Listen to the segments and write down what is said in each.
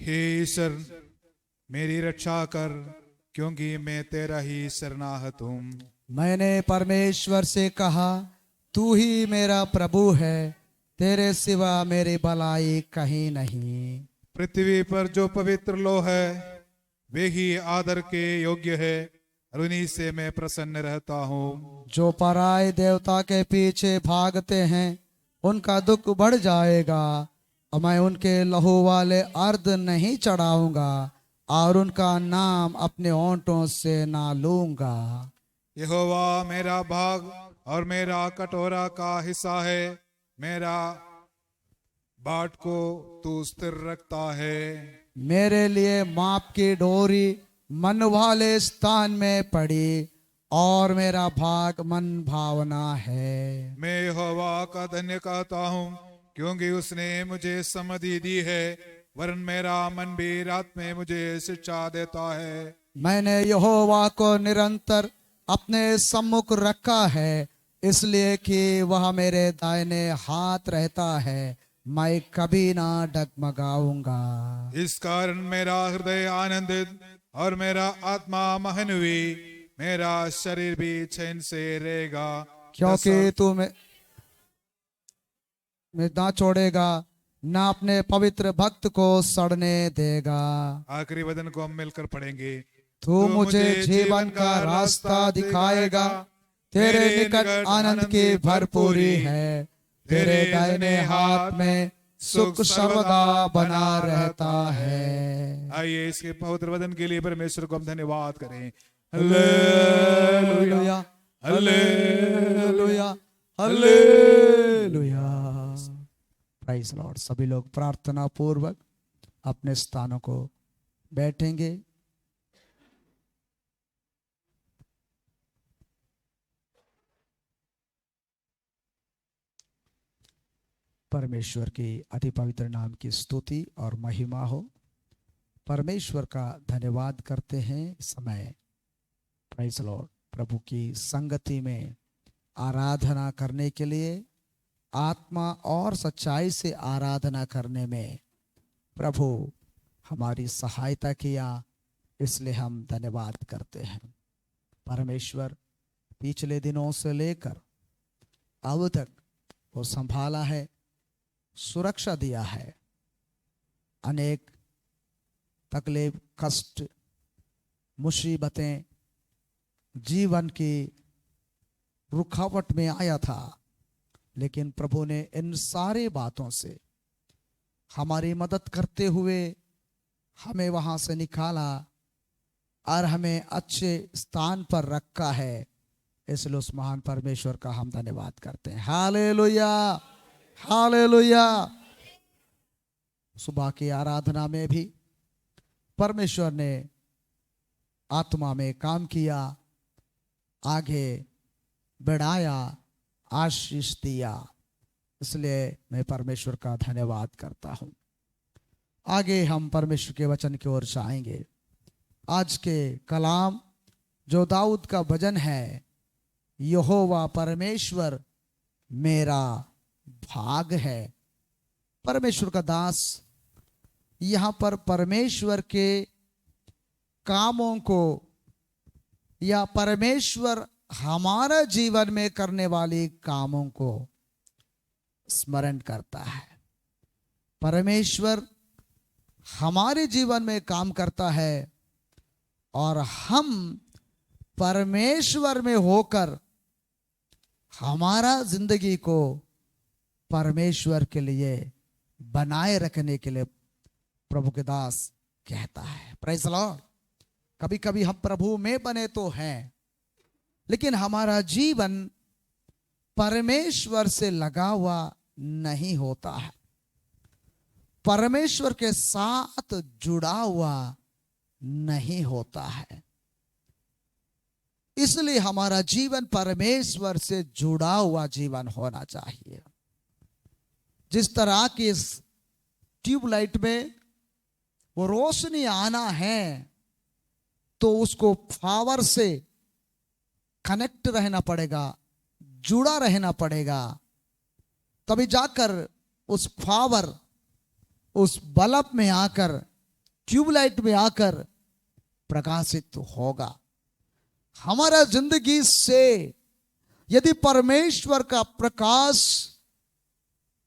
हे ईश्वर मेरी रक्षा कर, क्योंकि मैं तेरा ही शरणागत हूँ। मैंने परमेश्वर से कहा, तू ही मेरा प्रभु है, तेरे सिवा मेरी भलाई कहीं नहीं। पृथ्वी पर जो पवित्र लोग है वे ही आदर के योग्य है, और उन्हीं से मैं प्रसन्न रहता हूँ। जो पराये देवता के पीछे भागते हैं उनका दुख बढ़ जाएगा, और मैं उनके लहू वाले अर्ध नहीं चढ़ाऊंगा और उनका नाम अपने होंठों से ना लूंगा। यहोवा मेरा भाग और मेरा कटोरा का हिस्सा है, मेरा बाट को तू स्थिर रखता है। मेरे लिए माप की डोरी मन वाले स्थान में पड़ी, और मेरा भाग मन भावना है। मैं यहोवा का धन्य कहता हूँ, क्योंकि उसने मुझे समधि दी है, वरन मेरा मन भी रात में मुझे शिक्षा देता है। मैंने यहोवा को निरंतर अपने सम्मुख रखा है, इसलिए कि वह मेरे दाहिने हाथ रहता है, मैं कभी ना डगमगाऊंगा। इस कारण मेरा हृदय आनंदित और मेरा आत्मा महन हुई, मेरा शरीर भी चैन से रहेगा, क्योंकि तू मैं ना छोड़ेगा, ना अपने पवित्र भक्त को सड़ने देगा। आखिरी वचन को हम मिलकर पढ़ेंगे। तू मुझे जीवन का रास्ता दिखाएगा, तेरे निकट आनंद की भरपूरी है, तेरे दाहिने हाथ में सुख सर्वदा बना रहता है। आइए इसके पवित्र वचन के लिए परमेश्वर को हम धन्यवाद करें। Hallelujah, hallelujah, hallelujah. Praise lord. सभी लोग प्रार्थना पूर्वक अपने स्थानों को बैठेंगे। परमेश्वर के अति पवित्र नाम की स्तुति और महिमा हो। परमेश्वर का धन्यवाद करते हैं समय प्राइज लॉर्ड प्रभु की संगति में आराधना करने के लिए, आत्मा और सच्चाई से आराधना करने में प्रभु हमारी सहायता किया, इसलिए हम धन्यवाद करते हैं। परमेश्वर पिछले दिनों से लेकर अब तक वो संभाला है, सुरक्षा दिया है। अनेक तकलीफ, कष्ट, मुसीबतें जीवन की रुकावट में आया था, लेकिन प्रभु ने इन सारी बातों से हमारी मदद करते हुए हमें वहां से निकाला और हमें अच्छे स्थान पर रखा है। इसलिए उस महान परमेश्वर का हम धन्यवाद करते हैं। Hallelujah, hallelujah. सुबह की आराधना में भी परमेश्वर ने आत्मा में काम किया, आगे बढ़ाया, आशीष दिया, इसलिए मैं परमेश्वर का धन्यवाद करता हूं। आगे हम परमेश्वर के वचन की ओर जाएंगे। आज के कलाम जो दाऊद का भजन है, यहोवा परमेश्वर मेरा भाग है। परमेश्वर का दास यहां पर परमेश्वर के कामों को या परमेश्वर हमारा जीवन में करने वाले कामों को स्मरण करता है। परमेश्वर हमारे जीवन में काम करता है और हम परमेश्वर में होकर हमारा जिंदगी को परमेश्वर के लिए बनाए रखने के लिए प्रभु के दास कहता है। Praise the Lord. कभी कभी हम प्रभु में बने तो हैं, लेकिन हमारा जीवन परमेश्वर से लगा हुआ नहीं होता है, परमेश्वर के साथ जुड़ा हुआ नहीं होता है। इसलिए हमारा जीवन परमेश्वर से जुड़ा हुआ जीवन होना चाहिए। जिस तरह की इस ट्यूबलाइट में वो रोशनी आना है तो उसको पावर से कनेक्ट रहना पड़ेगा, जुड़ा रहना पड़ेगा, तभी जाकर उस पावर उस बल्ब में आकर ट्यूबलाइट में आकर प्रकाशित होगा। हमारा जिंदगी से यदि परमेश्वर का प्रकाश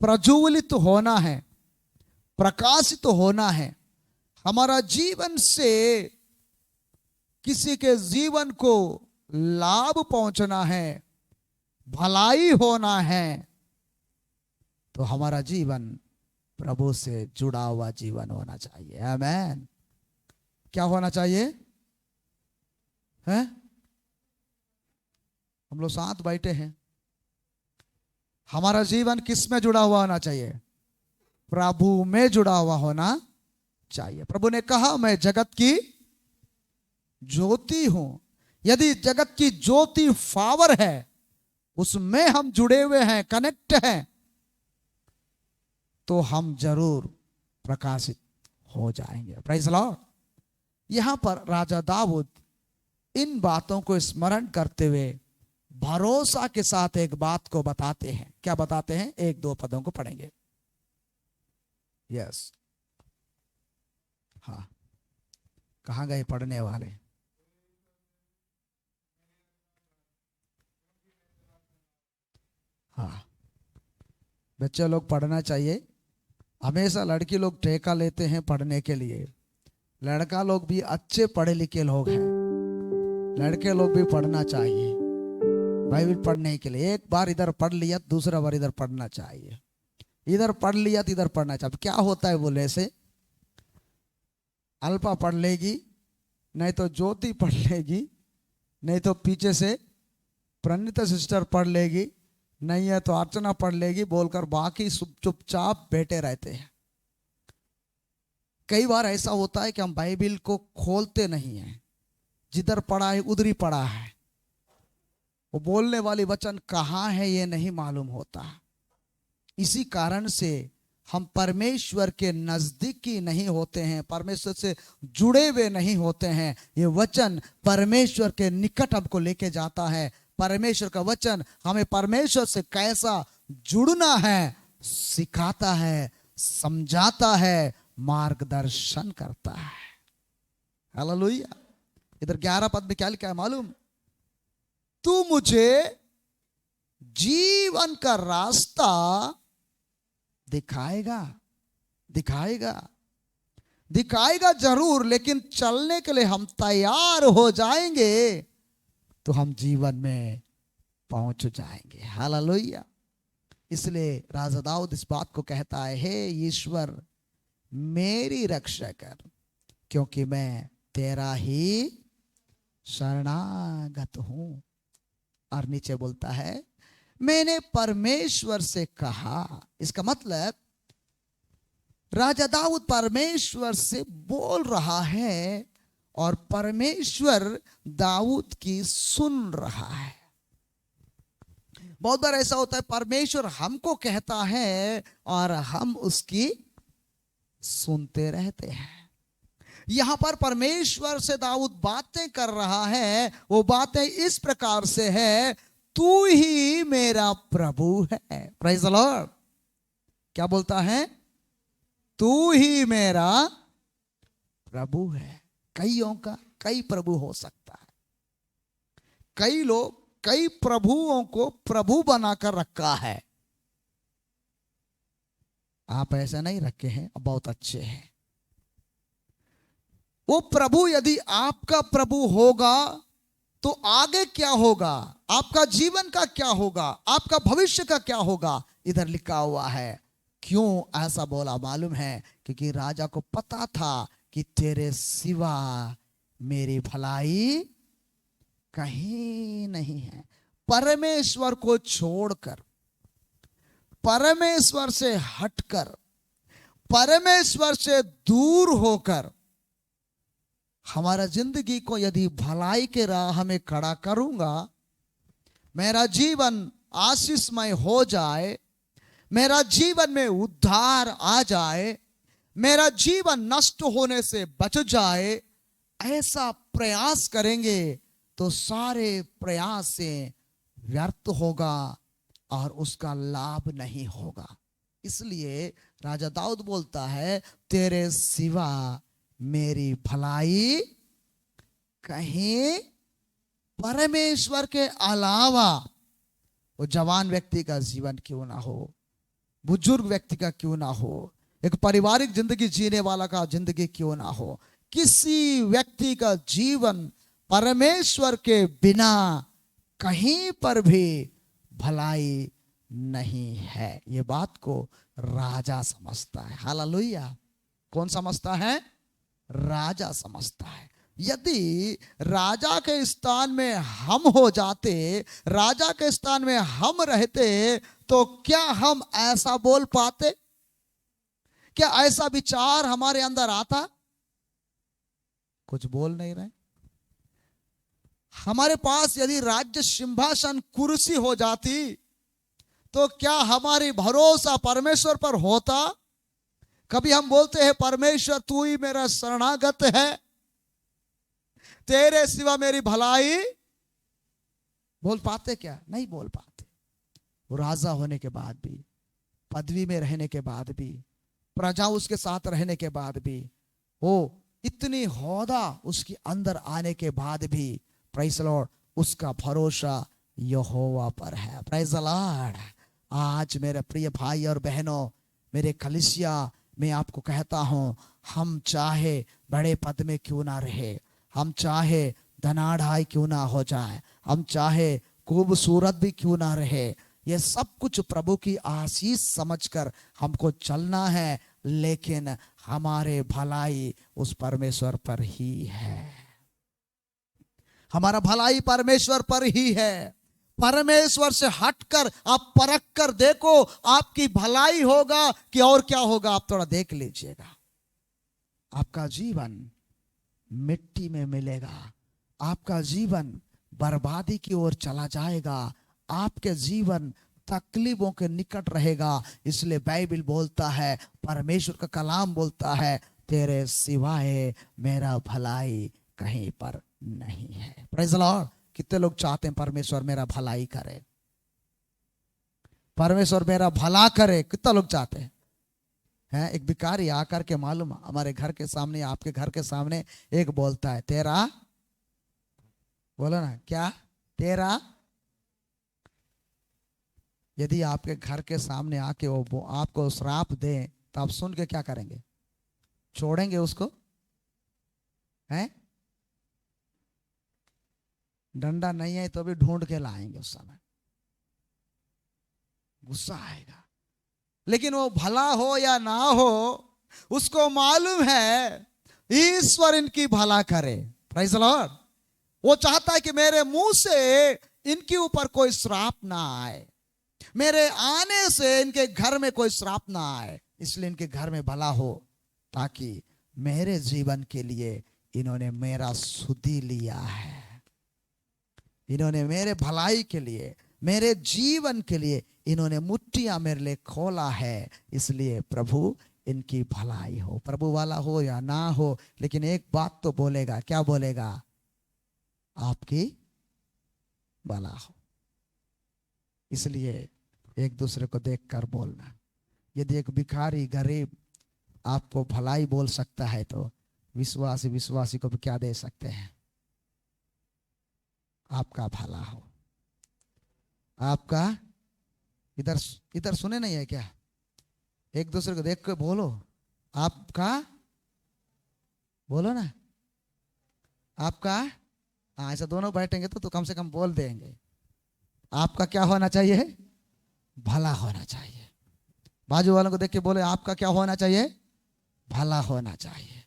प्रज्वलित होना है, प्रकाशित होना है, हमारा जीवन से किसी के जीवन को लाभ पहुंचना है, भलाई होना है, तो हमारा जीवन प्रभु से जुड़ा हुआ जीवन होना चाहिए। आमेन। क्या होना चाहिए? हैं? हम लोग साथ बैठे हैं, हमारा जीवन किस में जुड़ा हुआ होना चाहिए? प्रभु में जुड़ा हुआ होना चाहिए। प्रभु ने कहा मैं जगत की ज्योति हूं। यदि जगत की ज्योति पावर है, उसमें हम जुड़े हुए हैं, कनेक्ट हैं, तो हम जरूर प्रकाशित हो जाएंगे। Praise the Lord. यहां पर राजा दाऊद इन बातों को स्मरण करते हुए भरोसा के साथ एक बात को बताते हैं। क्या बताते हैं? एक दो पदों को पढ़ेंगे। यस, हाँ, कहां गए पढ़ने वाले? हाँ, बच्चे लोग पढ़ना चाहिए। हमेशा लड़की लोग ठेका लेते हैं पढ़ने के लिए, लड़का लोग भी अच्छे पढ़े लिखे लोग हैं, लड़के लोग भी पढ़ना चाहिए बाइबल पढ़ने के लिए। एक बार इधर पढ़ लिया, दूसरा बार इधर पढ़ना चाहिए, इधर पढ़ लिया तो इधर पढ़ना चाहिए। क्या होता है बोले से, अल्पा पढ़ लेगी, नहीं तो ज्योति पढ़ लेगी, नहीं तो पीछे से प्रणीता सिस्टर पढ़ लेगी, नहीं है तो अर्चना पढ़ लेगी, बोलकर बाकी चुपचाप बैठे रहते हैं। कई बार ऐसा होता है कि हम बाइबल को खोलते नहीं हैं, जिधर पढ़ा है उधर ही पढ़ा है, वो बोलने वाली वचन कहाँ है ये नहीं मालूम होता। इसी कारण से हम परमेश्वर के नजदीकी नहीं होते हैं, परमेश्वर से जुड़े हुए नहीं होते हैं। ये वचन परमेश्वर के निकट हमको लेके जाता है। परमेश्वर का वचन हमें परमेश्वर से कैसा जुड़ना है सिखाता है, समझाता है, मार्गदर्शन करता है। हालेलुया। इधर 11 पद में क्या लिखा है मालूम? तू मुझे जीवन का रास्ता दिखाएगा। दिखाएगा, दिखाएगा जरूर, लेकिन चलने के लिए हम तैयार हो जाएंगे तो हम जीवन में पहुंच जाएंगे। हालेलुया। इसलिए राजा दाऊद इस बात को कहता है, हे ईश्वर मेरी रक्षा कर, क्योंकि मैं तेरा ही शरणागत हूं। और नीचे बोलता है, मैंने परमेश्वर से कहा। इसका मतलब राजा दाऊद परमेश्वर से बोल रहा है और परमेश्वर दाऊद की सुन रहा है। बहुत बार ऐसा होता है, परमेश्वर हमको कहता है और हम उसकी सुनते रहते हैं। यहां पर परमेश्वर से दाऊद बातें कर रहा है। वो बातें इस प्रकार से है, तू ही मेरा प्रभु है। Praise the Lord. क्या बोलता है? तू ही मेरा प्रभु है। कईयों का कई प्रभु हो सकता है। कई लोग कई प्रभुओं को प्रभु बनाकर रखा है। आप ऐसा नहीं रखे हैं, बहुत अच्छे हैं। वो प्रभु यदि आपका प्रभु होगा तो आगे क्या होगा, आपका जीवन का क्या होगा, आपका भविष्य का क्या होगा, इधर लिखा हुआ है। क्यों ऐसा बोला मालूम है? क्योंकि राजा को पता था कि तेरे सिवा मेरी भलाई कहीं नहीं है। परमेश्वर को छोड़कर, परमेश्वर से हटकर, परमेश्वर से दूर होकर हमारा जिंदगी को यदि भलाई के राह में खड़ा करूंगा, मेरा जीवन आशीषमय हो जाए, मेरा जीवन में उद्धार आ जाए, मेरा जीवन नष्ट होने से बच जाए, ऐसा प्रयास करेंगे तो सारे प्रयास से व्यर्थ होगा और उसका लाभ नहीं होगा। इसलिए राजा दाऊद बोलता है, तेरे सिवा मेरी भलाई कहीं परमेश्वर के अलावा, वो जवान व्यक्ति का जीवन क्यों ना हो, बुजुर्ग व्यक्ति का क्यों ना हो, एक पारिवारिक जिंदगी जीने वाला का जिंदगी क्यों ना हो, किसी व्यक्ति का जीवन परमेश्वर के बिना कहीं पर भी भलाई नहीं है। ये बात को राजा समझता है। हालेलुया। कौन समझता है? राजा समझता है। यदि राजा के स्थान में हम हो जाते, राजा के स्थान में हम रहते, तो क्या हम ऐसा बोल पाते? क्या ऐसा विचार हमारे अंदर आता? कुछ बोल नहीं रहे। हमारे पास यदि राज्य सिंहासन कुर्सी हो जाती, तो क्या हमारी भरोसा परमेश्वर पर होता? कभी हम बोलते हैं परमेश्वर तू ही मेरा शरणागत है, तेरे सिवा मेरी भलाई, बोल पाते क्या? नहीं बोल पाते। वो राजा होने के बाद भी, पदवी में रहने के बाद भी, प्रजा उसके साथ रहने के बाद भी, वो इतनी होदा उसके अंदर आने के बाद भी, प्रेज़ द लॉर्ड, उसका भरोसा यहोवा पर है। Praise the Lord. आज मेरे प्रिय भाई और बहनों, मेरे कलीसिया, मैं आपको कहता हूं, हम चाहे बड़े पद में क्यों ना रहे, हम चाहे धनाढ़ाई क्यों ना हो जाए, हम चाहे खूबसूरत भी क्यों ना रहे, ये सब कुछ प्रभु की आशीष समझकर हमको चलना है, लेकिन हमारे भलाई उस परमेश्वर पर ही है। हमारा भलाई परमेश्वर पर ही है। परमेश्वर से हटकर आप परख कर देखो, आपकी भलाई होगा कि और क्या होगा, आप थोड़ा देख लीजिएगा। आपका जीवन मिट्टी में मिलेगा, आपका जीवन बर्बादी की ओर चला जाएगा, आपके जीवन तकलीफों के निकट रहेगा। इसलिए बाइबल बोलता है, परमेश्वर का कलाम बोलता है, तेरे सिवाय मेरा भलाई कहीं पर नहीं है। Praise the Lord. कितने लोग चाहते हैं परमेश्वर मेरा भलाई करे, परमेश्वर मेरा भला करे? कितना लोग चाहते हैं? एक भिखारी आकर के, मालूम, हमारे घर के सामने, आपके घर के सामने एक बोलता है, तेरा, बोलो ना, क्या तेरा? यदि आपके घर के सामने आके वो आपको श्राप दे, तो आप सुन के क्या करेंगे? छोड़ेंगे उसको? हैं? डंडा नहीं है तो भी ढूंढ के लाएंगे। उस समय गुस्सा आएगा। लेकिन वो भला हो या ना हो, उसको मालूम है ईश्वर इनकी भला करे। Praise the Lord. वो चाहता है कि मेरे मुंह से इनके ऊपर कोई श्राप ना आए, मेरे आने से इनके घर में कोई श्राप ना आए, इसलिए इनके घर में भला हो, ताकि मेरे जीवन के लिए इन्होंने मेरा सुधि लिया है, इन्होंने मेरे भलाई के लिए, मेरे जीवन के लिए इन्होंने मुट्ठियां मेरे लिए खोला है। इसलिए प्रभु इनकी भलाई हो, प्रभु वाला हो या ना हो, लेकिन एक बात तो बोलेगा। क्या बोलेगा? आपकी भला हो। इसलिए एक दूसरे को देखकर बोलना। यदि एक भिखारी गरीब आपको भलाई बोल सकता है, तो विश्वासी विश्वासी को भी क्या दे सकते हैं? आपका भला हो, आपका। इधर इधर सुने नहीं है क्या? एक दूसरे को देख के बोलो, आपका, बोलो ना, आपका। ऐसा दोनों बैठेंगे तो कम से कम बोल देंगे। आपका क्या होना चाहिए? भला होना चाहिए। बाजू वालों को देख के बोले, आपका क्या होना चाहिए? भला होना चाहिए।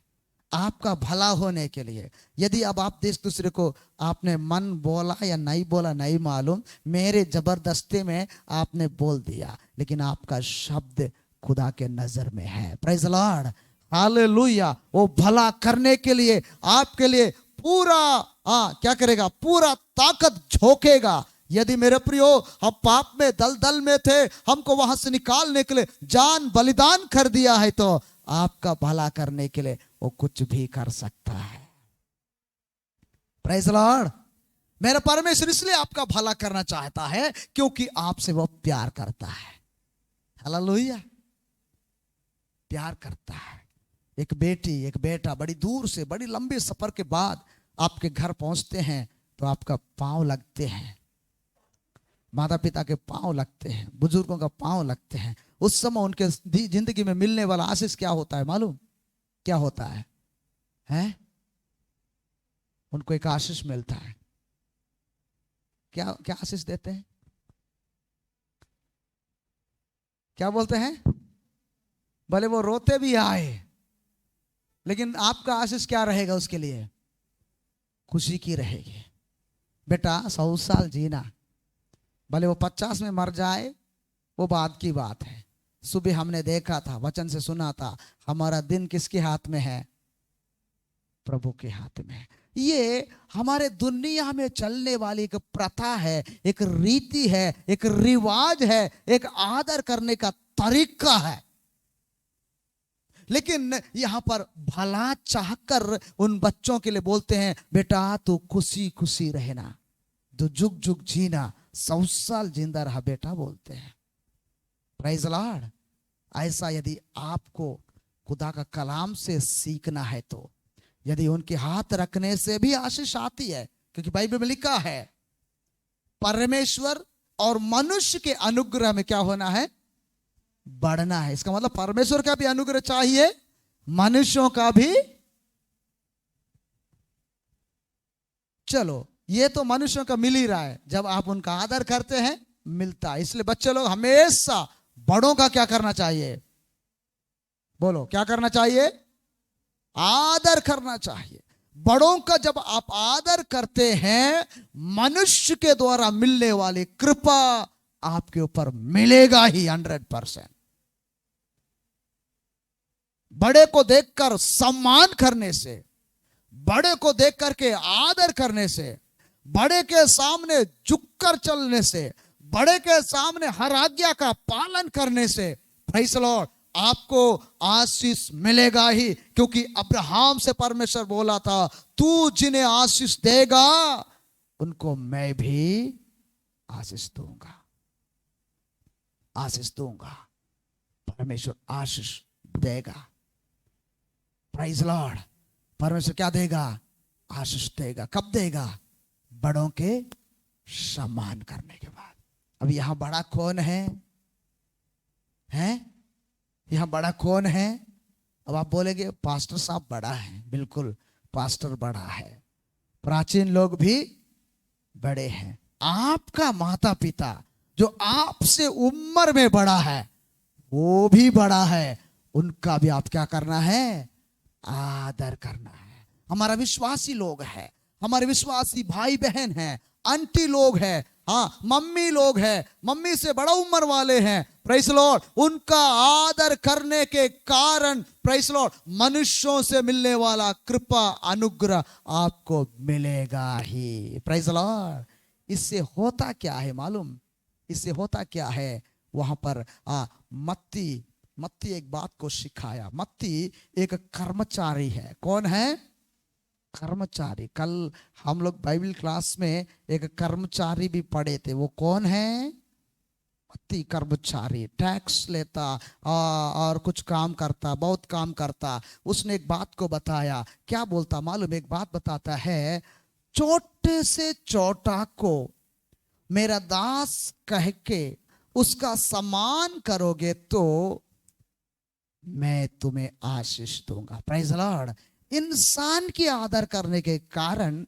आपका भला होने के लिए, यदि अब आप एक दूसरे को, आपने मन बोला या नहीं बोला नहीं मालूम, मेरे जबरदस्ती में आपने बोल दिया, लेकिन आपका शब्द खुदा के नजर में है। Praise the lord. हालेलुया। वो भला करने के लिए आपके लिए पूरा क्या करेगा? पूरा ताकत झोंकेगा। यदि मेरे प्रियो हम पाप में दलदल में थे, हमको वहां से निकालने के लिए जान बलिदान कर दिया है, तो आपका भला करने के लिए वो कुछ भी कर सकता है। Praise the Lord. मेरा परमेश्वर इसलिए आपका भला करना चाहता है क्योंकि आपसे वो प्यार करता है। हालेलुया। प्यार करता है। एक बेटी एक बेटा बड़ी दूर से बड़ी लंबे सफर के बाद आपके घर पहुंचते हैं तो आपका पांव लगते हैं, माता पिता के पांव लगते हैं, बुजुर्गों का पांव लगते हैं। उस समय उनके जिंदगी में मिलने वाला आशीष क्या होता है मालूम? क्या होता है? हैं? उनको एक आशीष मिलता है। क्या क्या आशीष देते हैं? क्या बोलते हैं? भले वो रोते भी आए, लेकिन आपका आशीष क्या रहेगा उसके लिए? खुशी की रहेगी। बेटा 100 साल जीना, भले वो 50 में मर जाए, वो बात की बात है। सुबह हमने देखा था, वचन से सुना था, हमारा दिन किसके हाथ में है? प्रभु के हाथ में है। ये हमारे दुनिया में चलने वाली एक प्रथा है, एक रीति है, एक रिवाज है, एक आदर करने का तरीका है। लेकिन यहां पर भला चाहकर उन बच्चों के लिए बोलते हैं, बेटा तू खुशी खुशी रहना, तो जुग जुग जीना, 100 साल जिंदा रहा बेटा, बोलते हैं। Praise the Lord. ऐसा यदि आपको खुदा का कलाम से सीखना है तो यदि उनके हाथ रखने से भी आशीष आती है, क्योंकि बाइबल में लिखा है परमेश्वर और मनुष्य के अनुग्रह में क्या होना है? बढ़ना है। इसका मतलब परमेश्वर का भी अनुग्रह चाहिए, मनुष्यों का भी। चलो ये तो मनुष्यों का मिल ही रहा है, जब आप उनका आदर करते हैं मिलता है। इसलिए बच्चे लोग हमेशा बड़ों का क्या करना चाहिए? बोलो क्या करना चाहिए? आदर करना चाहिए। बड़ों का जब आप आदर करते हैं, मनुष्य के द्वारा मिलने वाली कृपा आपके ऊपर मिलेगा ही 100%। बड़े को देखकर सम्मान करने से, बड़े को देख करके आदर करने से, बड़े के सामने झुककर चलने से, बड़े के सामने हर आज्ञा का पालन करने से, प्रेज़ द लॉर्ड, आपको आशीष मिलेगा ही। क्योंकि अब्राहम से परमेश्वर बोला था, तू जिन्हें आशीष देगा उनको मैं भी आशीष दूंगा, आशीष दूंगा। परमेश्वर आशीष देगा। Praise the Lord. परमेश्वर क्या देगा? आशीष देगा। कब देगा? बड़ों के सम्मान करने के बाद। अब यहां बड़ा कौन है? हैं? यहां बड़ा कौन है? अब आप बोलेंगे पास्टर साहब बड़ा है। बिल्कुल, पास्टर बड़ा है, प्राचीन लोग भी बड़े हैं। आपका माता पिता जो आपसे उम्र में बड़ा है वो भी बड़ा है, उनका भी आप क्या करना है? आदर करना है। हमारा विश्वासी लोग हैं, हमारे विश्वासी भाई बहन हैं, आंटी लोग हैं, हाँ मम्मी लोग हैं, मम्मी से बड़ा उम्र वाले हैं, प्रेज़ द लॉर्ड, उनका आदर करने के कारण प्रेज़ द लॉर्ड मनुष्यों से मिलने वाला कृपा अनुग्रह आपको मिलेगा ही। Praise the Lord. इससे होता क्या है मालूम? इससे होता क्या है? वहां पर मत्ती एक बात को सिखाया। मत्ती एक कर्मचारी है। कौन है? कर्मचारी। कल हम लोग बाइबल क्लास में एक कर्मचारी भी पढ़े थे। वो कौन है? मत्ती कर्मचारी, टैक्स लेता और कुछ काम करता, बहुत काम करता। उसने एक बात को बताया। क्या बोलता मालूम? एक बात बताता है, छोटे से छोटा को मेरा दास कह के उसका सम्मान करोगे तो मैं तुम्हें आशीष दूंगा। Praise the Lord. इंसान की आदर करने के कारण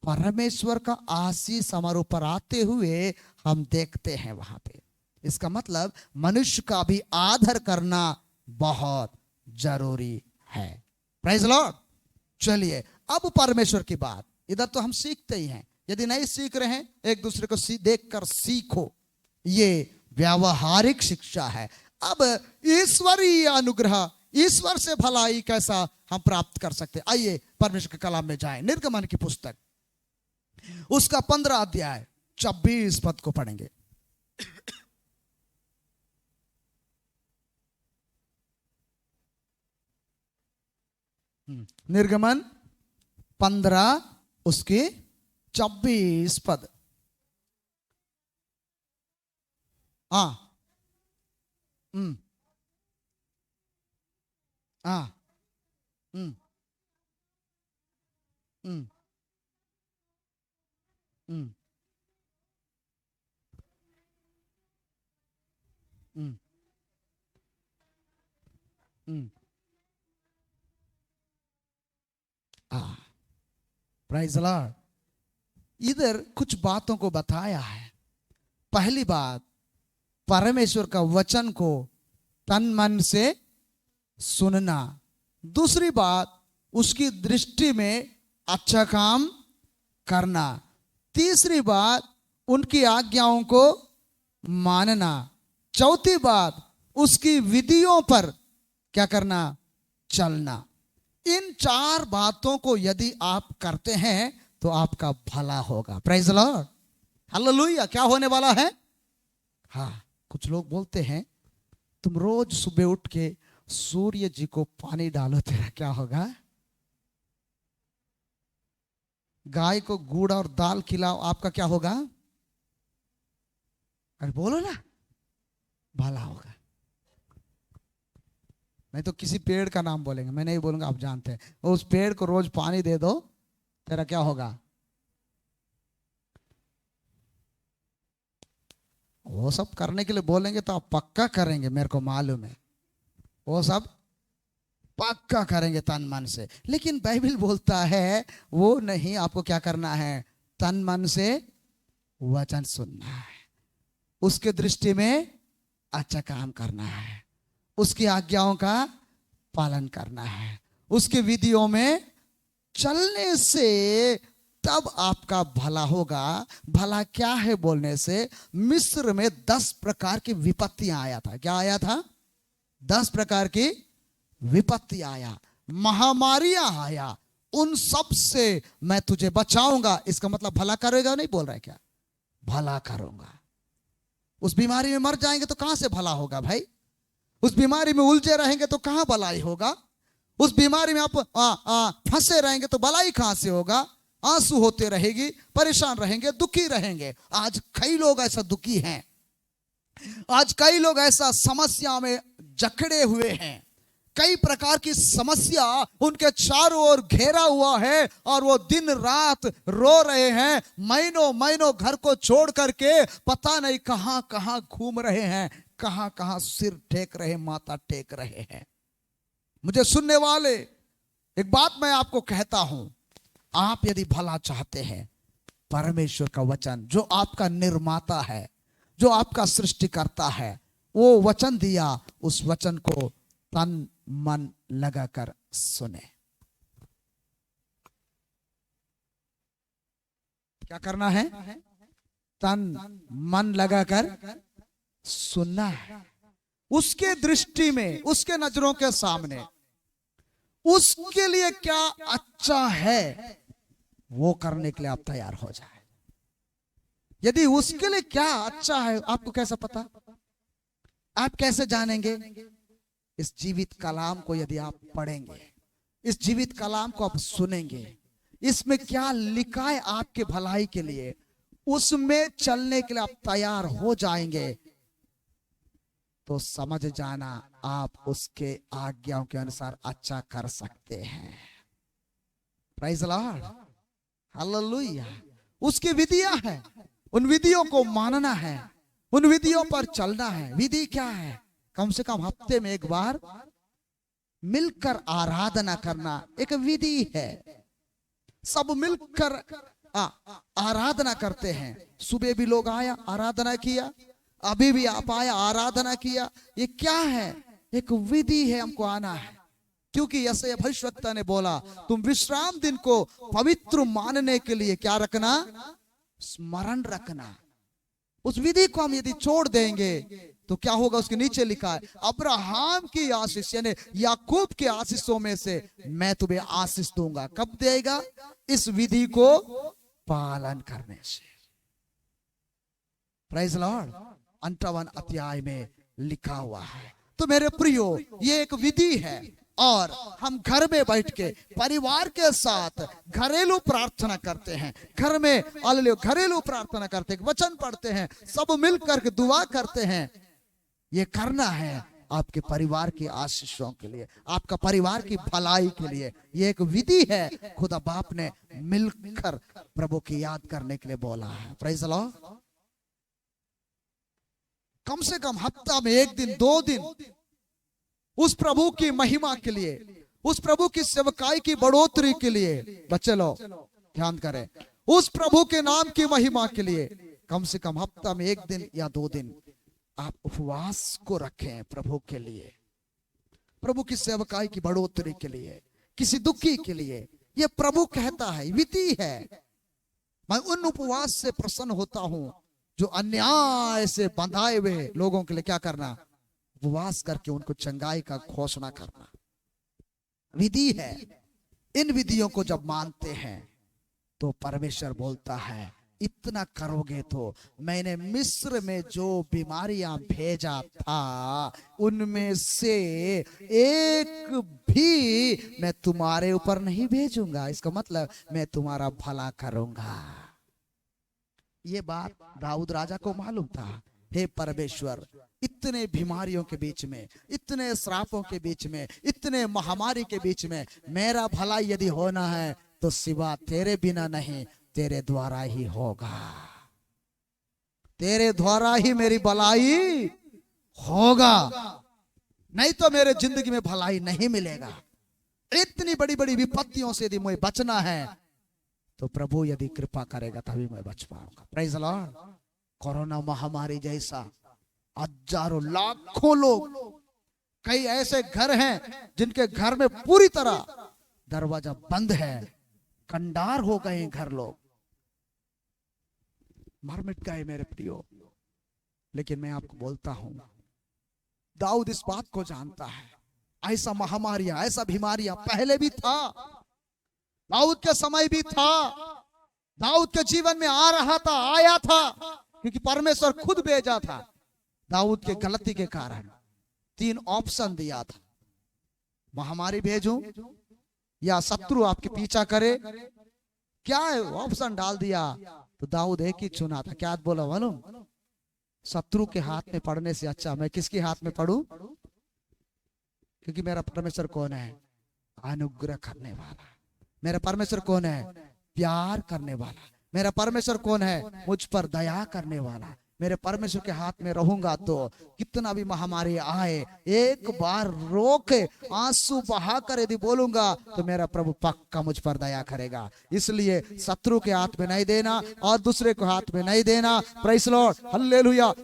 परमेश्वर का आशीष हमारे ऊपर आते हुए हम देखते हैं वहां पे। इसका मतलब मनुष्य का भी आदर करना बहुत जरूरी है। Praise the Lord. चलिए अब परमेश्वर की बात, इधर तो हम सीखते ही हैं, यदि नहीं सीख रहे हैं एक दूसरे को देखकर सीखो, ये व्यावहारिक शिक्षा है। अब ईश्वरीय अनुग्रह, ईश्वर से भलाई कैसा हम प्राप्त कर सकते? आइए परमेश्वर के कलाम में जाएं। निर्गमन की पुस्तक उसका 15 अध्याय 26 पद को पढ़ेंगे। निर्गमन 15 उसके 26 पद। हाँ हम्म हम्म हम्म हम्म हम्म प्राइज लॉर्ड। इधर कुछ बातों को बताया है। पहली बात, परमेश्वर का वचन को तन मन से सुनना। दूसरी बात, उसकी दृष्टि में अच्छा काम करना। तीसरी बात, उनकी आज्ञाओं को मानना। चौथी बात, उसकी विधियों पर क्या करना, चलना। इन चार बातों को यदि आप करते हैं तो आपका भला होगा। Praise the lord, hallelujah. क्या होने वाला है? हाँ, कुछ लोग बोलते हैं तुम रोज सुबह उठ के सूर्य जी को पानी डालो, तेरा क्या होगा? गाय को गुड़ और दाल खिलाओ, आपका क्या होगा? अरे बोलो ना, भला होगा। नहीं तो किसी पेड़ का नाम बोलेंगे, मैं नहीं बोलूंगा, आप जानते हैं। उस पेड़ को रोज पानी दे दो, तेरा क्या होगा? वो सब करने के लिए बोलेंगे तो आप पक्का करेंगे, मेरे को मालूम है। वो सब पक्का करेंगे तन मन से। लेकिन बाइबल बोलता है वो नहीं, आपको क्या करना है? तन मन से वचन सुनना है, उसके दृष्टि में अच्छा काम करना है, उसकी आज्ञाओं का पालन करना है, उसके विधियों में चलने से तब आपका भला होगा। भला क्या है बोलने से? मिस्र में 10 प्रकार की विपत्तियां आया था। क्या आया था? 10 प्रकार की विपत्ति आया, महामारियां आया। उन सब से मैं तुझे बचाऊंगा। इसका मतलब भला करेगा नहीं बोल रहा है क्या? भला करूंगा। उस बीमारी में मर जाएंगे तो कहां से भला होगा भाई? उस बीमारी में उलझे रहेंगे तो कहां भलाई होगा? उस बीमारी में आप फंसे रहेंगे तो भलाई कहां से होगा? आंसू होते रहेगी, परेशान रहेंगे, दुखी रहेंगे। आज कई लोग ऐसा दुखी हैं, आज कई लोग ऐसा समस्या में जकड़े हुए हैं। कई प्रकार की समस्या उनके चारों ओर घेरा हुआ है और वो दिन रात रो रहे हैं। महीनों महीनों घर को छोड़ करके पता नहीं कहां कहां घूम रहे हैं, कहां कहां सिर टेक रहे, माथा टेक रहे हैं। मुझे सुनने वाले, एक बात मैं आपको कहता हूं, आप यदि भला चाहते हैं, परमेश्वर का वचन जो आपका निर्माता है, जो आपका सृष्टिकर्ता है, वो वचन दिया, उस वचन को तन मन लगाकर सुने। क्या करना है? तन मन लगाकर सुनना है। उसके दृष्टि में, उसके नजरों के सामने उसके लिए क्या अच्छा है वो करने के लिए आप तैयार हो जाए। यदि उसके लिए क्या अच्छा है आपको कैसा पता? आप कैसे जानेंगे? इस जीवित कलाम को यदि आप पढ़ेंगे, इस जीवित कलाम को आप सुनेंगे, इसमें क्या लिखा है आपके भलाई के लिए, उसमें चलने के लिए आप तैयार हो जाएंगे, तो समझ जाना आप उसके आज्ञाओं के अनुसार अच्छा कर सकते हैं। Praise the lord, hallelujah. उसकी विधियां हैं, उन विधियों को मानना है, उन विधियों पर चलना है। विधि क्या है? कम से कम हफ्ते में एक बार मिलकर आराधना करना एक विधि है। सब मिलकर आराधना करते हैं। सुबह भी लोग आया, आराधना किया, अभी भी आप आया, आराधना किया। ये क्या है? एक विधि है, हमको आना है। क्योंकि यशायाह भविष्यवक्ता ने बोला, तुम विश्राम दिन को पवित्र मानने के लिए क्या रखना? स्मरण रखना। उस विधि को हम यदि छोड़ देंगे तो क्या होगा? उसके नीचे लिखा है, अब्राहम की आशीष यानी याकूब के आशीषों में से मैं तुम्हें आशीष दूंगा। कब देगा? इस विधि को पालन करने से। प्राइज लॉर्ड, 58 अध्याय में लिखा हुआ है। तो मेरे प्रियो, ये एक विधि है और हम घर में बैठ के परिवार के साथ घरेलू प्रार्थना करते हैं। घर में घरेलू प्रार्थना करते हैं, वचन पढ़ते हैं, सब मिलकर के दुआ करते हैं। ये करना है आपके परिवार की आशीषों के लिए, आपका परिवार की भलाई के लिए। ये एक विधि है, खुदा बाप ने मिलकर प्रभु की याद करने के लिए बोला है। Praise the Lord. कम से कम हफ्ता में 1 दिन 2 दिन उस प्रभु की महिमा के लिए, उस प्रभु की सेवकाई की बढ़ोतरी के लिए, बच्चे लोग ध्यान करें, उस प्रभु के नाम की महिमा के लिए कम से कम हफ्ता में 1 दिन या 2 दिन आप उपवास को रखें प्रभु के लिए, प्रभु की सेवकाई की बढ़ोतरी के लिए, किसी दुखी के लिए। यह प्रभु कहता है, विधि है। मैं उन उपवास से प्रसन्न होता हूं जो अन्याय से बंधाए हुए लोगों के लिए क्या करना, उपवास करके उनको चंगाई का घोषणा करना। विधि है। इन विधियों को जब मानते हैं तो परमेश्वर बोलता है, इतना करोगे तो मैंने मिस्र में जो बीमारियां भेजा था उनमें से एक भी मैं तुम्हारे ऊपर नहीं भेजूंगा। इसका मतलब मैं तुम्हारा भला करूंगा। ये बात दाऊद राजा को मालूम था। हे परमेश्वर, इतने बीमारियों के बीच में, इतने श्रापों के बीच में, इतने महामारी के बीच में मेरा भला यदि होना है तो सिवा तेरे बिना नहीं, तेरे द्वारा ही होगा। तेरे द्वारा ही मेरी भलाई होगा, नहीं तो मेरे जिंदगी में भलाई नहीं मिलेगा। इतनी बड़ी बड़ी विपत्तियों से यदि मुझे बचना है तो प्रभु यदि कृपा करेगा तभी मैं बच पाऊंगा। Praise the Lord. कोरोना महामारी जैसा हजारों लाखों लोग, कई ऐसे घर हैं जिनके घर में पूरी तरह दरवाजा बंद है, कंडार हो गए घर, लोग मर मिट गए मेरे प्रियो। लेकिन मैं आपको बोलता हूं, दाऊद इस बात को जानता है, ऐसा महामारियां, ऐसा बीमारियां पहले भी था, दाऊद के समय भी था, दाऊद के जीवन में आ रहा था, आया था, क्योंकि परमेश्वर खुद भेजा था। दाऊद के गलती के कारण 3 ऑप्शन दिया था, महामारी भेजूं या शत्रु आपके पीछा करे। क्या ऑप्शन डाल दिया तो दाऊद एक ही चुना था। क्या बोला मालूम? शत्रु के हाथ में पड़ने से अच्छा मैं किसके हाथ में पड़ूं, क्योंकि मेरा परमेश्वर कौन है? अनुग्रह करने वाला। मेरा परमेश्वर कौन है? प्यार करने वाला। मेरा परमेश्वर कौन है? मुझ पर दया करने वाला। मेरे परमेश्वर के हाथ में रहूंगा तो कितना भी महामारी आए, एक बार रो के आंसू बहा कर यदि बोलूंगा तो मेरा प्रभु पक्का मुझ पर दया करेगा। इसलिए शत्रु के हाथ में नहीं देना और दूसरे के हाथ में नहीं देना। Praise the lord, hallelujah.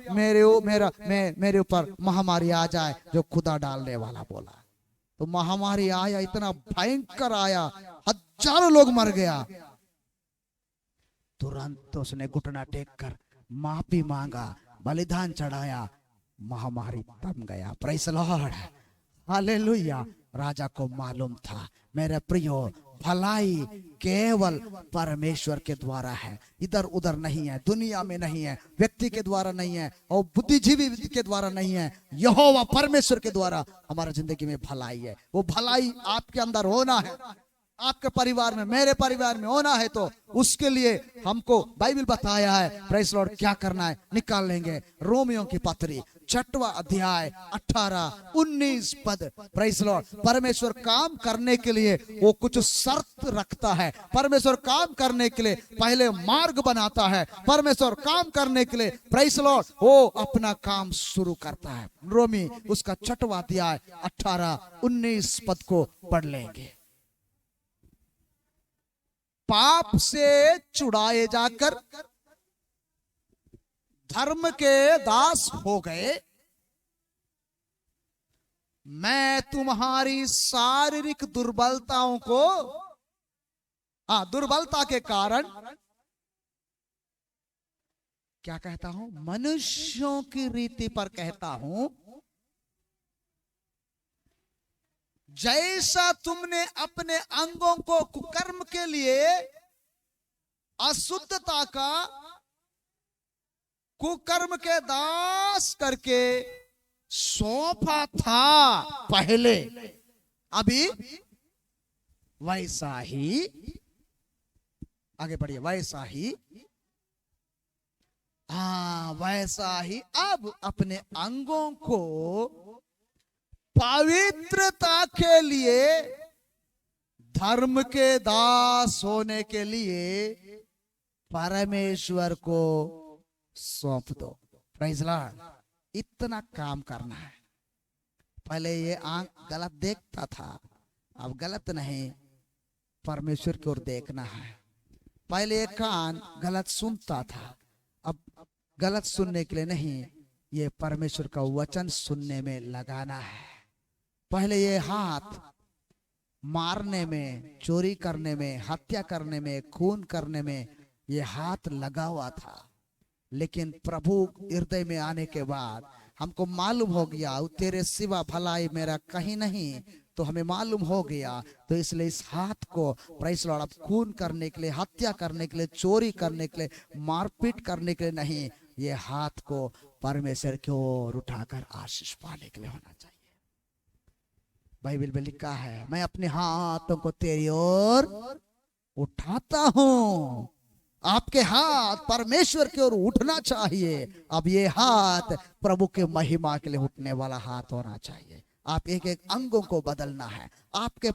मेरे ऊपर महामारी आ जाए जो खुदा डालने वाला बोला, तो महामारी आया, इतना भयंकर आया, हजारों लोग मर गया। तुरंत उसने घुटना टेक कर माफी मांगा, बलिदान चढ़ाया, महामारी थम गया। Praise the lord, hallelujah. राजा को मालूम था मेरे प्रियो, भलाई केवल परमेश्वर के द्वारा है, इधर उधर नहीं है, दुनिया में नहीं है, व्यक्ति के द्वारा नहीं है और बुद्धिजीवी के द्वारा नहीं है। यहोवा परमेश्वर के द्वारा हमारा जिंदगी में भलाई है। वो भलाई आपके अंदर होना है, आपके परिवार में, मेरे परिवार में होना है, तो उसके लिए हमको बाइबल बताया है। प्रेज़ द लॉर्ड, क्या करना है? निकाल लेंगे रोमियो की पत्री 6वां अध्याय 18-19 पद। प्रेज़ द लॉर्ड, परमेश्वर काम करने के लिए वो कुछ शर्त रखता है। परमेश्वर काम करने के लिए पहले मार्ग बनाता है। परमेश्वर काम करने के लिए, प्रेज़ द लॉर्ड, वो अपना काम शुरू करता है। रोमी उसका 6वां अध्याय 18-19 पद को पढ़ लेंगे। पाप से छुड़ाए जाकर धर्म के दास हो गए। मैं तुम्हारी शारीरिक दुर्बलताओं को, दुर्बलता के कारण क्या कहता हूं? मनुष्यों की रीति पर कहता हूं, जैसा तुमने अपने अंगों को कुकर्म के लिए अशुद्धता का कुकर्म के दास करके सौंपा था पहले, अभी वैसा ही, आगे बढ़िए, वैसा ही अब अपने अंगों को पवित्रता के लिए, धर्म के दास होने के लिए परमेश्वर को सौंप दो। Praise Lord. इतना काम करना है। पहले ये आंख गलत देखता था, अब गलत नहीं, परमेश्वर की ओर देखना है। पहले ये कान गलत सुनता था, अब गलत सुनने के लिए नहीं, ये परमेश्वर का वचन सुनने में लगाना है। पहले ये हाथ मारने में, चोरी करने में, हत्या करने में, खून करने में ये हाथ लगा हुआ था, लेकिन प्रभु हृदय में आने के बाद हमको मालूम हो गया तेरे सिवा भलाई मेरा कहीं नहीं, तो हमें मालूम हो गया, तो इसलिए इस हाथ को प्रेज़ लॉर्ड अब खून करने के लिए, हत्या करने के लिए, चोरी करने के लिए, मारपीट करने के लिए नहीं, ये हाथ को परमेश्वर की ओर उठाकर आशीष पाने के लिए होना चाहिए। बाइबल में लिखा है, मैं अपने हाथों को तेरी ओर उठाता हूं। आपके हाथ परमेश्वर की ओर उठना चाहिए। अब ये हाथ प्रभु के महिमा के लिए उठने वाला हाथ होना चाहिए। आप एक एक अंगों को बदलना है। आपके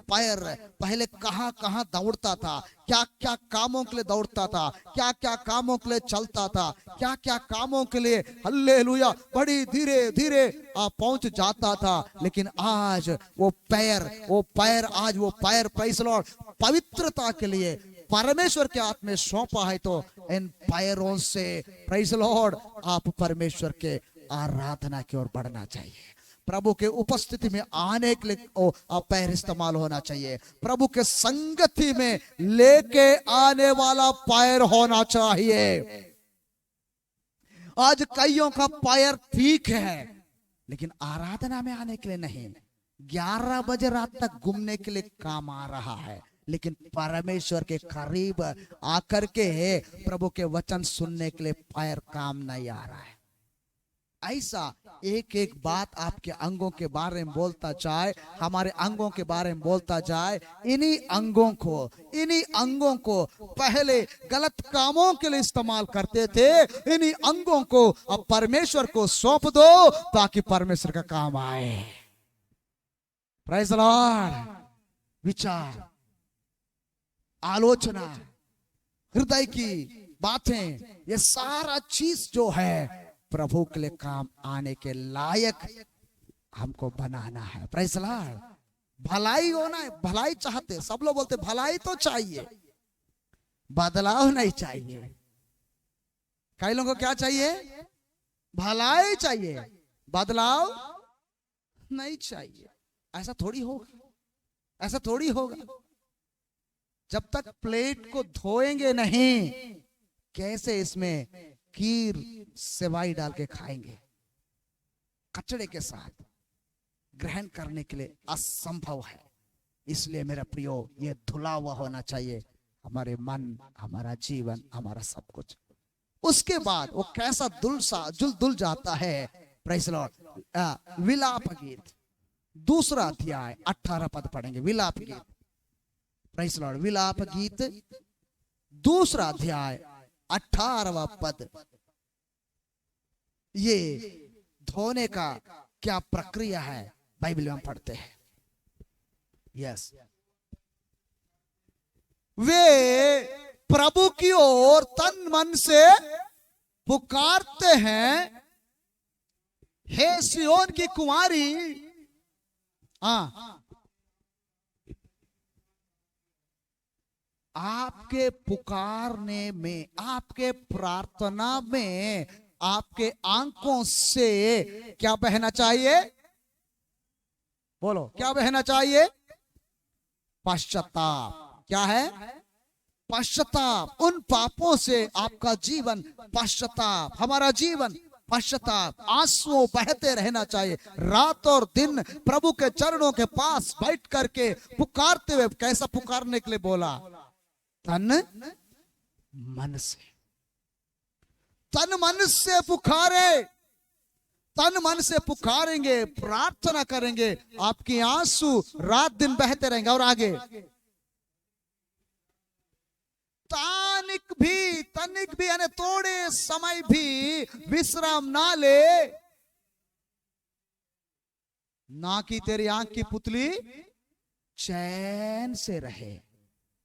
पैर पहले कहां कहां दौड़ता था, क्या क्या कामों के लिए दौड़ता था, क्या क्या कामों के लिए चलता था, क्या क्या कामों के लिए हल्लेलुया बड़ी धीरे धीरे आप पहुंच जाता था, लेकिन आज वो पैर आज वो पैर प्रेज़ लॉर्ड पवित्रता के लिए परमेश्वर के हाथ में सौंपा है। तो इन पैरों से प्रेज़ लॉर्ड आप परमेश्वर के आराधना की ओर बढ़ना चाहिए। प्रभु के उपस्थिति में आने के लिए पैर इस्तेमाल होना चाहिए। प्रभु के संगति में लेके आने वाला पैर होना चाहिए। आज कईयों का पैर ठीक है, लेकिन आराधना में आने के लिए नहीं। 11 बजे रात तक घूमने के लिए काम आ रहा है, लेकिन परमेश्वर के करीब आकर के प्रभु के वचन सुनने के लिए पैर काम नहीं आ रहा है। ऐसा एक एक बात आपके अंगों के बारे में बोलता जाए, हमारे अंगों के बारे में बोलता जाए। इन्हीं अंगों को पहले गलत कामों के लिए इस्तेमाल करते थे, इन्हीं अंगों को अब परमेश्वर को सौंप दो ताकि परमेश्वर का काम आए। Praise Lord. विचार, आलोचना, हृदय की बातें, ये सारा चीज जो है प्रभु के लिए काम आने के लायक हमको बनाना है। Praise Lord. भलाई होना है, भलाई चाहते, सब लोग बोलते भलाई तो चाहिए, बदलाव नहीं चाहिए। कई लोगों को क्या चाहिए? भलाई चाहिए, बदलाव नहीं चाहिए। ऐसा थोड़ी होगा, ऐसा थोड़ी होगा। जब तक प्लेट को धोएंगे नहीं, कैसे इसमें कीर सेवाई डाल के खाएंगे? कचड़े के साथ ग्रहण करने के लिए असंभव है। इसलिए मेरा प्रियो, ये धुला हुआ होना चाहिए हमारे मन, हमारा जीवन, हमारा सब कुछ। उसके बाद वो कैसा धुल जाता है। Praise Lord. विलाप गीत 2 अध्याय 18 पद पढ़ेंगे। विलाप गीत, प्रेज़ लॉर्ड, विलाप गीत 2 अध्याय 18वां पद। ये धोने का क्या प्रक्रिया है बाइबल में हम पढ़ते हैं। यस, वे प्रभु की ओर तन मन से पुकारते हैं, हे सियोन की कुमारी। आपके पुकारने में, आपके प्रार्थना में, आपके आंखों से क्या बहना चाहिए? बोलो, क्या बहना चाहिए? पश्चाताप। क्या है? पश्चाताप। उन पापों से आपका जीवन पश्चाताप, हमारा जीवन पश्चाताप, आंसुओं बहते रहना चाहिए। रात और दिन प्रभु के चरणों के पास बैठ करके पुकारते हुए। कैसा पुकारने के लिए बोला? तन मन से, तन मन से पुकारे। तन मन से पुकारेंगे, प्रार्थना करेंगे, आपके आंसू रात दिन बहते रहेंगे। और आगे, तनिक भी यानी थोड़े समय भी विश्राम ना ले, ना कि तेरी आंख की पुतली चैन से रहे,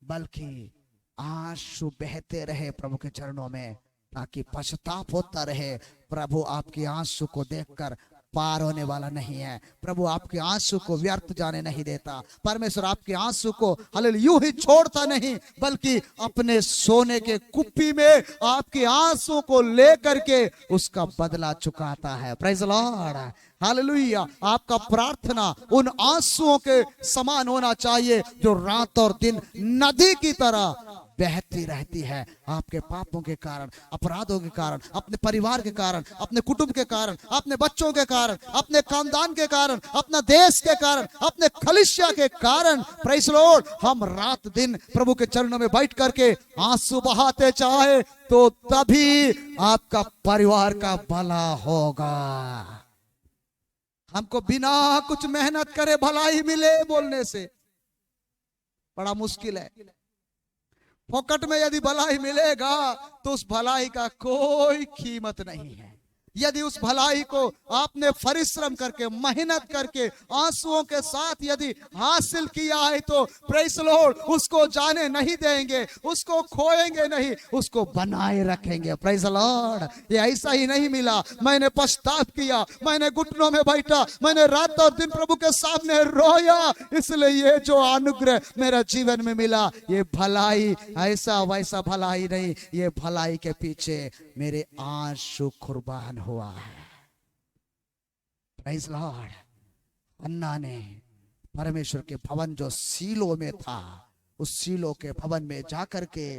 बल्कि आंसू बहते रहे प्रभु के चरणों में, ताकि पश्चाताप होता रहे। प्रभु आपके आंसू को देखकर पार होने वाला नहीं है। प्रभु आपके आंसू को व्यर्थ जाने नहीं देता। परमेश्वर आपके आंसू को हालेलुया यूं ही छोड़ता नहीं, बल्कि अपने सोने के कुप्पी में आपके आंसू को लेकर के उसका बदला चुकाता है। Praise the lord, hallelujah. आपका प्रार्थना उन आंसुओं के समान होना चाहिए जो रात और दिन नदी की तरह बहती रहती है। आपके पापों के कारण, अपराधों के कारण, अपने परिवार के कारण, अपने कुटुंब के कारण, अपने बच्चों के कारण, अपने खानदान के कारण, अपना देश के कारण, अपने कलीसिया के कारण, प्रेज़ द लॉर्ड, हम रात दिन प्रभु के चरणों में बैठ करके आंसू बहाते चाहे तो तभी आपका परिवार का भला होगा। हमको बिना कुछ मेहनत करे भलाई मिले बोलने से बड़ा मुश्किल है। फोकट में यदि भलाई मिलेगा तो उस भलाई का कोई कीमत नहीं है। यदि उस भलाई को आपने परिश्रम करके, मेहनत करके, आंसुओं के साथ यदि हासिल किया है तो प्रेज़ द लॉर्ड, उसको जाने नहीं देंगे, उसको खोएंगे नहीं, उसको बनाए रखेंगे। प्रेज़ द लॉर्ड, ये ऐसा ही नहीं मिला, मैंने पश्चाताप किया, मैंने घुटनों में बैठा, मैंने रात और दिन प्रभु के सामने रोया, इसलिए ये जो अनुग्रह मेरा जीवन में मिला, ये भलाई ऐसा वैसा भलाई नहीं, ये भलाई के पीछे मेरे आंसू कुर्बान हुआ है। Praise the Lord. अन्ना ने परमेश्वर के भवन जो सीलो में था, उस सीलो के भवन में जाकर के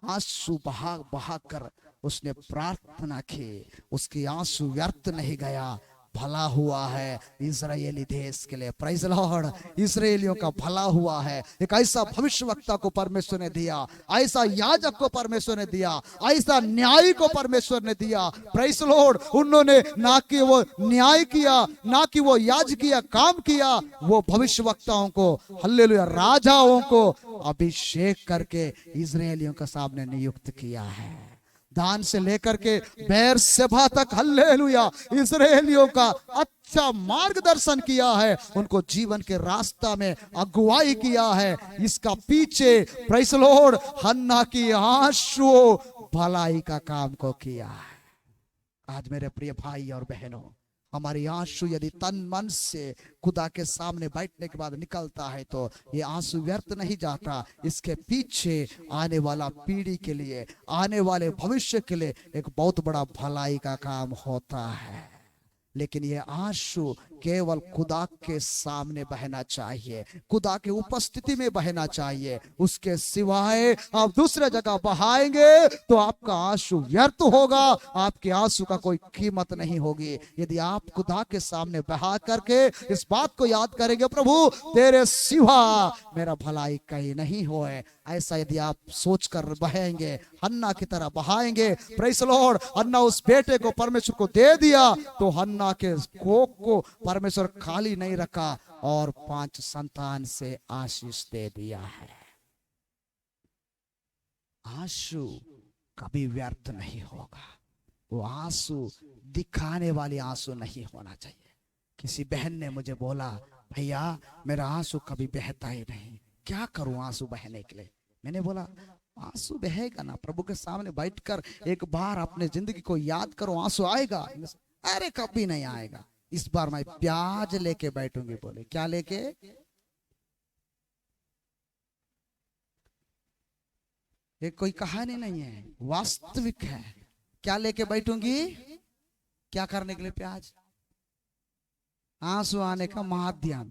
आंसू बहा बहा कर उसने प्रार्थना की। उसकी आंसू व्यर्थ नहीं गया, भला हुआ है इजरायली देश के लिए। प्रेज़ द लॉर्ड, इजरायलियों का भला हुआ है। एक ऐसा भविष्यवक्ता को परमेश्वर ने दिया, ऐसा याजक को परमेश्वर ने दिया, ऐसा न्यायी को परमेश्वर ने दिया। प्रेज़ द लॉर्ड, उन्होंने ना कि वो न्याय किया, ना कि वो याजकीय काम किया, वो भविष्यवक्ताओं को, हालेलुया, राजाओं को अभिषेक करके इजरायलियों के सामने नियुक्त किया है। दान से लेकर के बेरशेबा तक, हालेलुया, इजरायलियों का अच्छा मार्गदर्शन किया है, उनको जीवन के रास्ता में अगुवाई किया है। इसका पीछे प्रेज़ द लॉर्ड हन्ना की आंसू भलाई का काम को किया है। आज मेरे प्रिय भाई और बहनों, हमारी आंसू यदि तन मन से खुदा के सामने बैठने के बाद निकलता है तो ये आंसू व्यर्थ नहीं जाता। इसके पीछे आने वाला पीढ़ी के लिए, आने वाले भविष्य के लिए एक बहुत बड़ा भलाई का काम होता है। लेकिन ये आंसू केवल खुदा के सामने बहना चाहिए, खुदा के उपस्थिति में बहना चाहिए। उसके सिवाय आप दूसरे जगह बहाएंगे तो आपका आंसू व्यर्थ होगा, आपके आंसू का कोई कीमत नहीं होगी। यदि आप खुदा के सामने बहा करके इस बात को याद करेंगे, प्रभु तेरे सिवा मेरा भलाई कहीं नहीं होए, ऐसा यदि आप सोचकर बहेंगे, हन्ना की तरह बहाएंगे, प्रेज़ द लॉर्ड, हन्ना उस बेटे को परमेश्वर को दे दिया तो हन्ना के कोख को परमेश्वर खाली नहीं रखा और 5 संतान से आशीष दे दिया है। आंसू कभी व्यर्थ नहीं होगा, वो आंसू दिखाने वाली आंसू नहीं होना चाहिए। किसी बहन ने मुझे बोला, भैया मेरा आंसू कभी बहता ही नहीं, क्या करूं आंसू बहने के लिए? मैंने बोला आंसू बहेगा ना, प्रभु के सामने बैठकर एक बार अपने जिंदगी को याद करो, आंसू आएगा। अरे कभी नहीं आएगा, इस बार मैं प्याज लेके बैठूंगी। बोले क्या लेके? ये कोई कहानी नहीं है, वास्तविक है। क्या लेके बैठूंगी? क्या करने के लिए? प्याज। आंसू आने का माध्यम।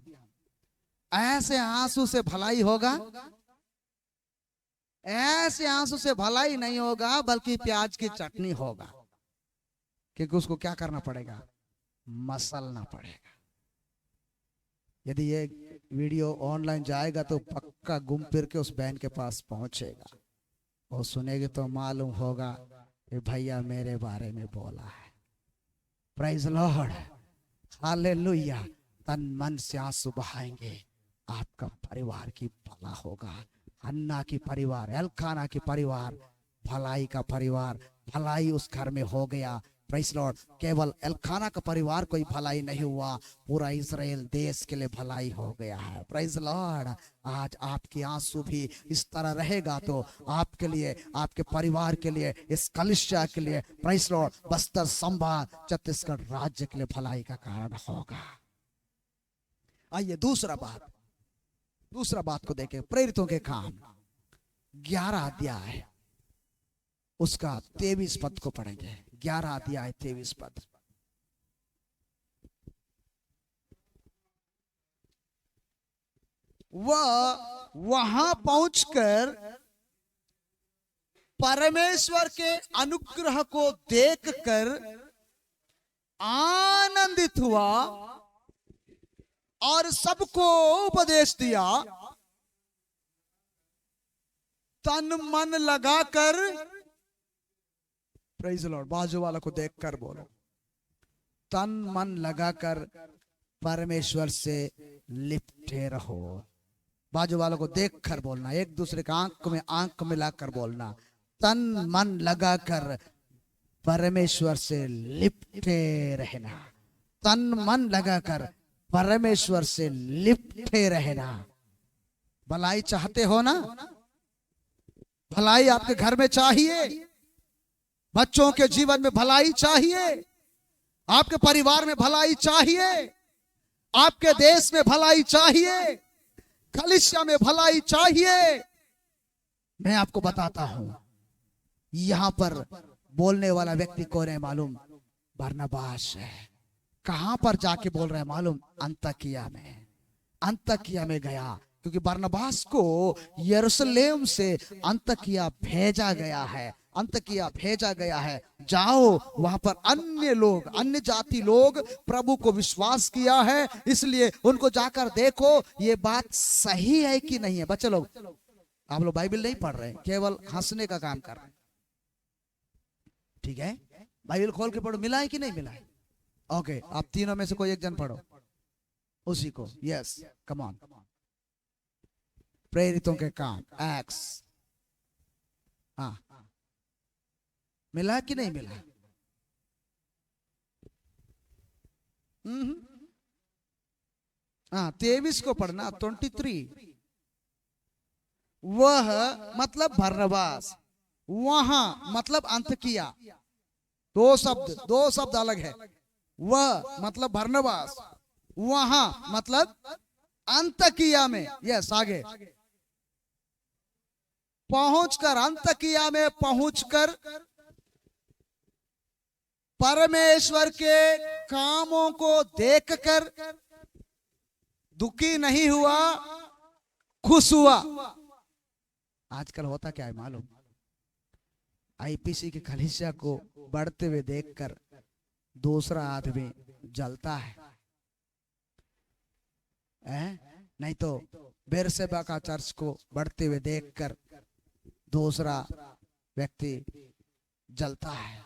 ऐसे आंसू से भलाई होगा? ऐसे आंसू से भलाई नहीं होगा, बल्कि प्याज की चटनी होगा। क्योंकि उसको क्या करना पड़ेगा? मसलना पड़ेगा। यदि ये वीडियो ऑनलाइन जाएगा तो पक्का घूम फिर के उस बहन के पास पहुंचेगा, और सुनेगी तो मालूम होगा कि भैया मेरे बारे में बोला है। Praise the lord, hallelujah. तन मन से आंसू बहाएंगे, आपका परिवार की भला होगा। हन्ना की परिवार, एल्काना की परिवार, भलाई का परिवार, भलाई उस घर में हो गया। प्रेज लॉर्ड, केवल एल्काना का परिवार कोई भलाई नहीं हुआ, पूरा इजराइल देश के लिए भलाई हो गया है। प्रेज लॉर्ड, आज आपके आंसू भी इस तरह रहेगा तो आपके लिए, आपके परिवार के लिए, इस कलिसिया के लिए, प्रेज लॉर्ड, बस्तर संभाग छत्तीसगढ़ राज्य के लिए भलाई का कारण होगा। आइए दूसरा बात को देखें। प्रेरितों के काम 11 अध्याय उसका 23 पद को पढ़ेंगे। 11 अध्याय 23 पद। वह वहां पहुंचकर परमेश्वर के अनुग्रह को देखकर आनंदित हुआ और सबको उपदेश दिया। तन मन लगाकर, प्रेज लॉर्ड, बाजू वाला को देखकर बोलो, तन मन लगाकर परमेश्वर से लिपटे रहो। बाजू वालों को देखकर बोलना, एक दूसरे का आंख में आंख मिलाकर बोलना, तन मन लगाकर परमेश्वर से लिपटे रहना। तन मन लगाकर परमेश्वर से लिपटे रहना। भलाई चाहते हो ना? भलाई आपके घर में चाहिए, बच्चों के जीवन में भलाई चाहिए, आपके परिवार में भलाई चाहिए, आपके देश में भलाई चाहिए, कलीसिया में भलाई चाहिए। मैं आपको बताता हूं, यहां पर बोलने वाला व्यक्ति कौन है मालूम? बरनबास है। कहां पर जाके बोल रहे हैं मालूम? अंताकिया में। अंताकिया में गया क्योंकि बरनबास को यरूशलेम से अंताकिया भेजा गया है। अंताकिया भेजा गया है, जाओ वहां पर अन्य लोग, अन्य जाति लोग प्रभु को विश्वास किया है, इसलिए उनको जाकर देखो ये बात सही है कि नहीं है। बच्चे लोग, आप लोग बाइबल नहीं पढ़ रहे, केवल हंसने का काम कर रहे हैं, ठीक है? बाइबल खोल के पढ़ो, मिला है कि नहीं मिला है? ओके, आप तीनों में से कोई एक जन पढ़ो उसी को। Yes, come on. प्रेरितों के काम, एक्स। हाँ, मिला कि नहीं मिला? हाँ, 23 को पढ़ना, 23। वह मतलब बरनबास, वहां मतलब अंताकिया। दो शब्द अलग है। वह मतलब बरनबास, वहां मतलब अंताकिया में। यस, आगे पहुंचकर, अंताकिया में पहुंचकर परमेश्वर के कामों को देखकर दुखी नहीं हुआ, खुश हुआ। आजकल होता क्या है मालूम? आईपीसी के कलीसिया को बढ़ते हुए देखकर दूसरा आदमी जलता है, नहीं तो बेरसेबा का चर्च को बढ़ते हुए देखकर दूसरा व्यक्ति जलता है।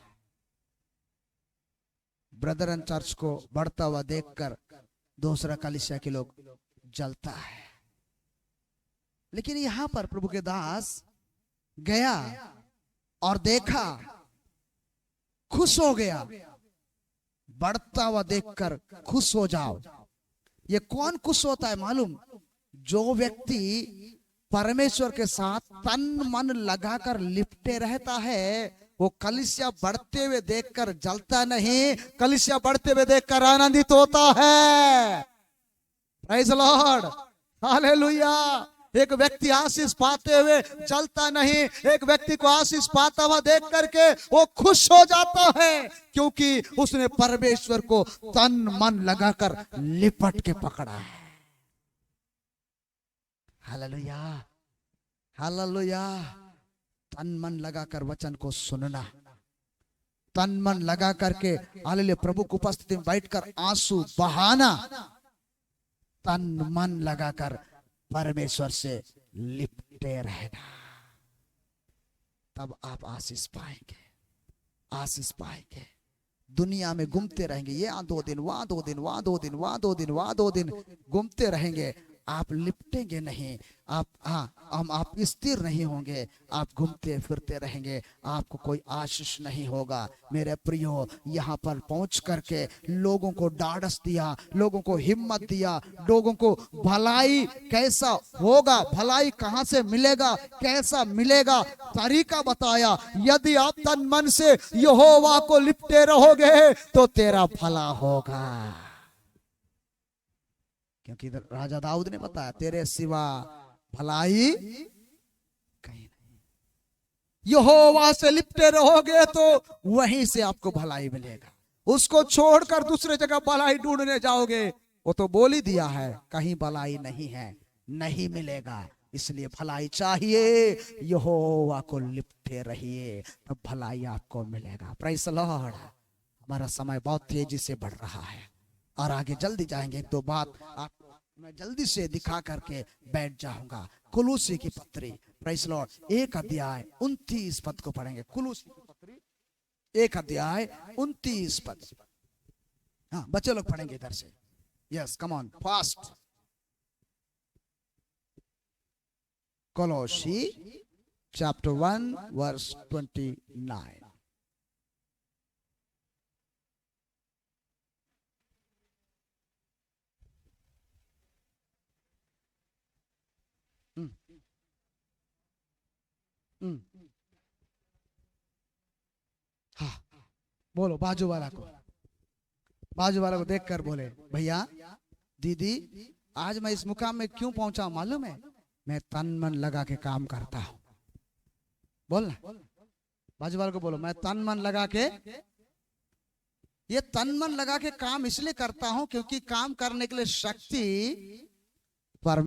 ब्रदरन चर्च को बढ़ता हुआ देखकर दूसरा कलीसिया के लोग जलता है। लेकिन यहां पर प्रभु के दास गया और देखा, खुश हो गया। बढ़ता हुआ देखकर खुश हो जाओ। ये कौन खुश होता है मालूम? जो व्यक्ति परमेश्वर के साथ तन मन लगाकर लिपटे रहता है, वो कलीसिया बढ़ते हुए देखकर जलता नहीं, कलीसिया बढ़ते हुए देखकर आनंदित होता है। Praise the lord, hallelujah. एक व्यक्ति आशीष पाते हुए जलता नहीं, एक व्यक्ति को आशीष पाता हुआ देख करके वो खुश हो जाता है, क्योंकि उसने परमेश्वर को तन मन लगाकर लिपट के पकड़ा है। Hallelujah, hallelujah. तन मन लगाकर वचन को सुनना, तन मन लगा करके हालेलुया प्रभु की उपस्थिति में बैठकर आंसू बहाना, तन मन लगाकर परमेश्वर से लिपटे रहना, तब आप आशीष पाएंगे, आशीष पाएंगे। दुनिया में घूमते रहेंगे, यहाँ 2 दिन, वहां 2 दिन, वहां 2 दिन, वहां 2 दिन, वहां 2 दिन घूमते रहेंगे, आप लिपटेंगे नहीं, आप स्थिर नहीं होंगे, आप घूमते फिरते रहेंगे, आपको कोई आशीष नहीं होगा। मेरे प्रियो, यहाँ पर पहुंच करके लोगों को ढाढ़स दिया, लोगों को हिम्मत दिया, लोगों को भलाई कैसा होगा, भलाई कहां से मिलेगा, कैसा मिलेगा, तरीका बताया। यदि आप तन मन से यहोवा को लिपटे रहोगे तो तेरा भला होगा। क्योंकि इधर राजा दाऊद ने बताया, तेरे सिवा भलाई कहीं नहीं। यहोवा से लिपटे रहोगे तो वहीं से आपको भलाई मिलेगा। उसको छोड़कर दूसरे जगह भलाई ढूंढने जाओगे, वो तो बोल ही दिया है कहीं भलाई नहीं है, नहीं मिलेगा। इसलिए भलाई चाहिए, यहोवा को लिपटे रहिए, तब भलाई आपको मिलेगा। Praise the Lord. हमारा समय बहुत तेजी से बढ़ रहा है और आगे जल्दी जाएंगे। एक दो बात आपको मैं जल्दी से दिखा करके बैठ जाऊंगा। कुलूसी की पत्री, प्रेज़ द लॉर्ड, 1 अध्याय 29 पद को पढ़ेंगे। कुलूसी की पत्री 1 अध्याय 29 पद। हाँ, बच्चे लोग पढ़ेंगे इधर से। Yes, come on, fast. Colossians chapter 1 verse 29. हाँ, बोलो बाजू वाला को देखकर बोले, भैया दीदी, आज मैं इस मुकाम में क्यों पहुंचा मालूम है? मैं तन मन लगा के काम करता हूं। बोलना, बाजू वाले को बोलो, मैं तन मन लगा के, ये तन मन लगा के काम इसलिए करता हूं क्योंकि काम करने के लिए शक्ति पर